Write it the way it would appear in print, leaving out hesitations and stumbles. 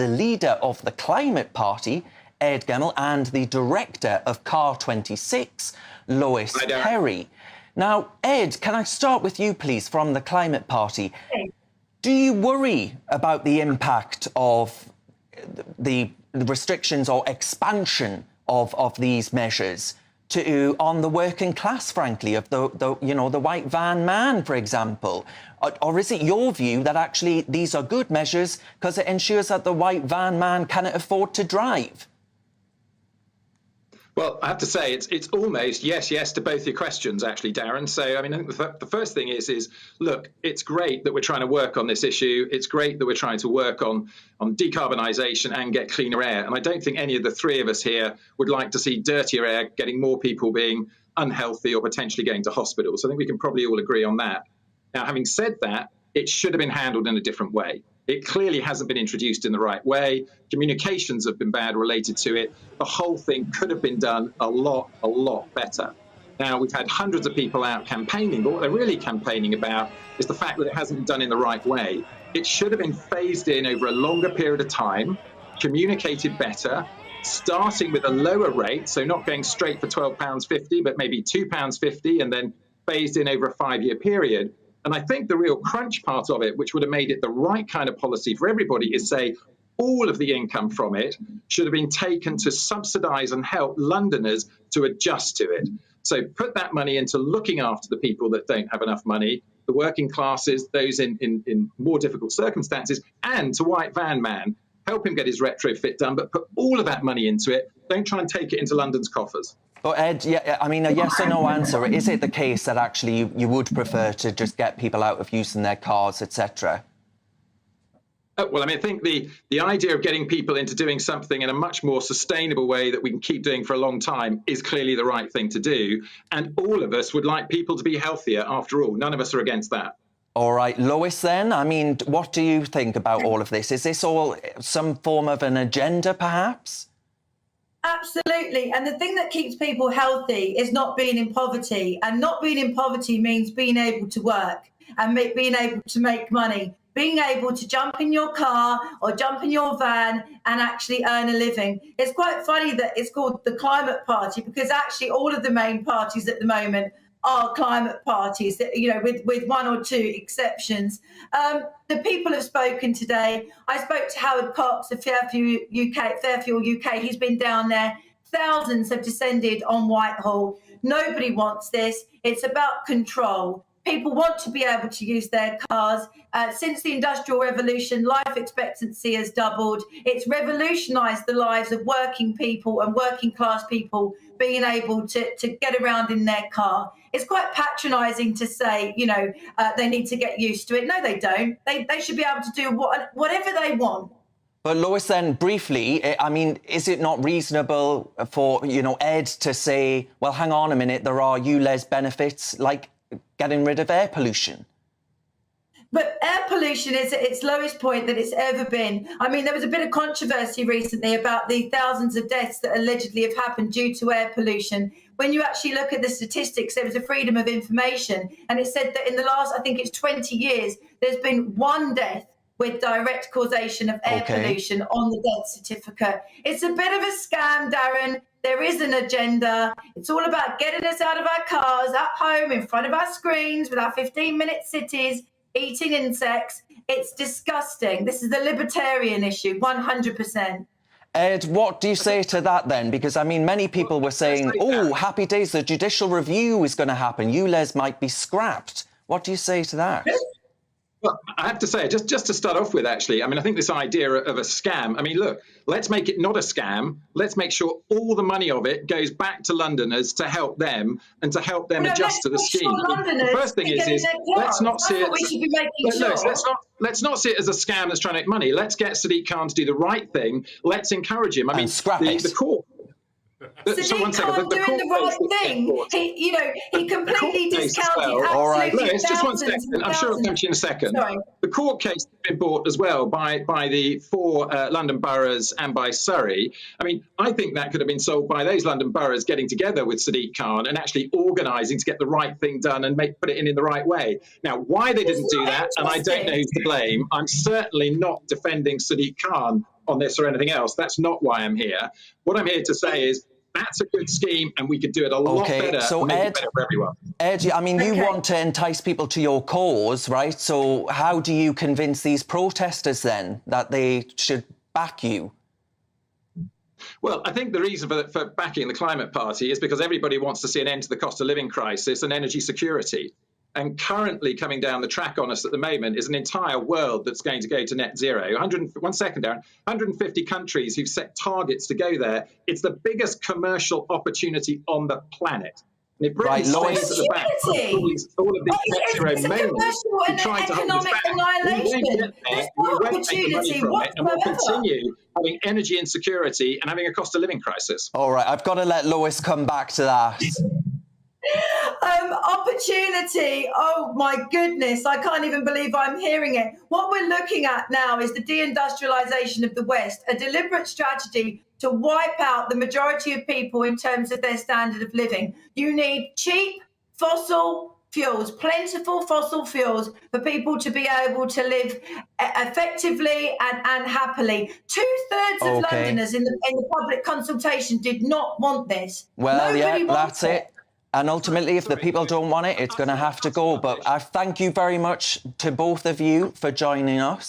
the leader of the Climate Party, Ed Gemmell, and the director of CAR26, Lois Perry. Now, Ed, can I start with you, please, from the Climate Party? Do you worry about the impact of the restrictions or expansion of these measures on the working class, frankly, of the white van man, for example? Or is it your view that actually these are good measures because it ensures that the white van man cannot afford to drive? Well, I have to say it's almost yes to both your questions, actually, Darren. So, I mean, the first thing is look, it's great that we're trying to work on this issue. It's great that we're trying to work on decarbonisation and get cleaner air. And I don't think any of the three of us here would like to see dirtier air, getting more people being unhealthy or potentially going to hospitals. So I think we can probably all agree on that. Now, having said that, it should have been handled in a different way. It clearly hasn't been introduced in the right way. Communications have been bad related to it. The whole thing could have been done a lot better. Now, we've had hundreds of people out campaigning, but what they're really campaigning about is the fact that it hasn't been done in the right way. It should have been phased in over a longer period of time, communicated better, starting with a lower rate, so not going straight for £12.50, but maybe £2.50, and then phased in over a 5-year period. And I think the real crunch part of it, which would have made it the right kind of policy for everybody, is say all of the income from it should have been taken to subsidise and help Londoners to adjust to it. So put that money into looking after the people that don't have enough money, the working classes, those in more difficult circumstances, and to white van man, help him get his retrofit done, but put all of that money into it. Don't try and take it into London's coffers. But Ed, yeah, I mean, a yes or no answer. Is it the case that actually you would prefer to just get people out of using their cars, etc.? Well, I mean, I think the idea of getting people into doing something in a much more sustainable way that we can keep doing for a long time is clearly the right thing to do. And all of us would like people to be healthier, after all. None of us are against that. All right, Lois, then, I mean, what do you think about all of this? Is this all some form of an agenda, perhaps? Absolutely. And the thing that keeps people healthy is not being in poverty. And not being in poverty means being able to work and being able to make money, being able to jump in your car or jump in your van and actually earn a living. It's quite funny that it's called the Climate Party, because actually all of the main parties at the moment are climate parties, with one or two exceptions. The people have spoken today. I spoke to Howard Cox of Fairfuel UK. He's been down there. Thousands have descended on Whitehall. Nobody wants this. It's about control. People want to be able to use their cars. Since the Industrial Revolution, life expectancy has doubled. It's revolutionised the lives of working people and working class people being able to get around in their car. It's quite patronising to say, they need to get used to it. No, they don't. They should be able to do whatever they want. But Lois, then, briefly, I mean, is it not reasonable for, Ed to say, well, hang on a minute, there are Ulez benefits, like getting rid of air pollution? But air pollution is at its lowest point that it's ever been. I mean, there was a bit of controversy recently about the thousands of deaths that allegedly have happened due to air pollution. When you actually look at the statistics, there was a freedom of information, and it said that in the last, I think it's 20 years, there's been one death with direct causation of air pollution on the death certificate. It's a bit of a scam, Darren. There is an agenda. It's all about getting us out of our cars, at home, in front of our screens, with our 15-minute cities, eating insects. It's disgusting. This is the libertarian issue, 100%. Ed, what do you say to that then? Because, I mean, many people were saying, oh, happy days, the judicial review is going to happen. Ulez might be scrapped. What do you say to that? Well, I have to say, just to start off with, actually, I mean, I think this idea of a scam, I mean, look, let's make it not a scam. Let's make sure all the money of it goes back to Londoners to help them and to help them adjust to the scheme. The first thing is let's not see it. Let's not see it as a scam that's trying to make money. Let's get Sadiq Khan to do the right thing. Let's encourage him. I mean, the court. Sadiq Khan doing the right thing. He completely discounted. All right, Lois, just 1 second. I'm sure I'll come to you in a second. Sorry. The court case has been brought as well by the 4 London boroughs and by Surrey. I mean, I think that could have been solved by those London boroughs getting together with Sadiq Khan and actually organising to get the right thing done and put it in the right way. Now, why they didn't do that, and I don't know who's to blame. I'm certainly not defending Sadiq Khan on this or anything else. That's not why I'm here. What I'm here to say is that's a good scheme, and we could do it a lot better so and make it better for everyone. Ed, I mean, you want to entice people to your cause, right? So how do you convince these protesters then that they should back you? Well, I think the reason for backing the Climate Party is because everybody wants to see an end to the cost of living crisis and energy security. And currently coming down the track on us at the moment is an entire world that's going to go to net zero. 150 countries who've set targets to go there. It's the biggest commercial opportunity on the planet. And if Britain stays at the back of all of these net zero moments, we're trying to hold us back. We won't make the money from it, and we'll continue having energy insecurity and having a cost of living crisis. All right, I've got to let Lois come back to that. Opportunity. Oh my goodness, I can't even believe I'm hearing it. What we're looking at now is the deindustrialization of the West, a deliberate strategy to wipe out the majority of people in terms of their standard of living. You need cheap fossil fuels, plentiful fossil fuels for people to be able to live effectively and happily. 2/3 of Londoners in the public consultation did not want this. Well, that's it. And ultimately, if the people don't want it, it's going to have to go. But I thank you very much to both of you for joining us.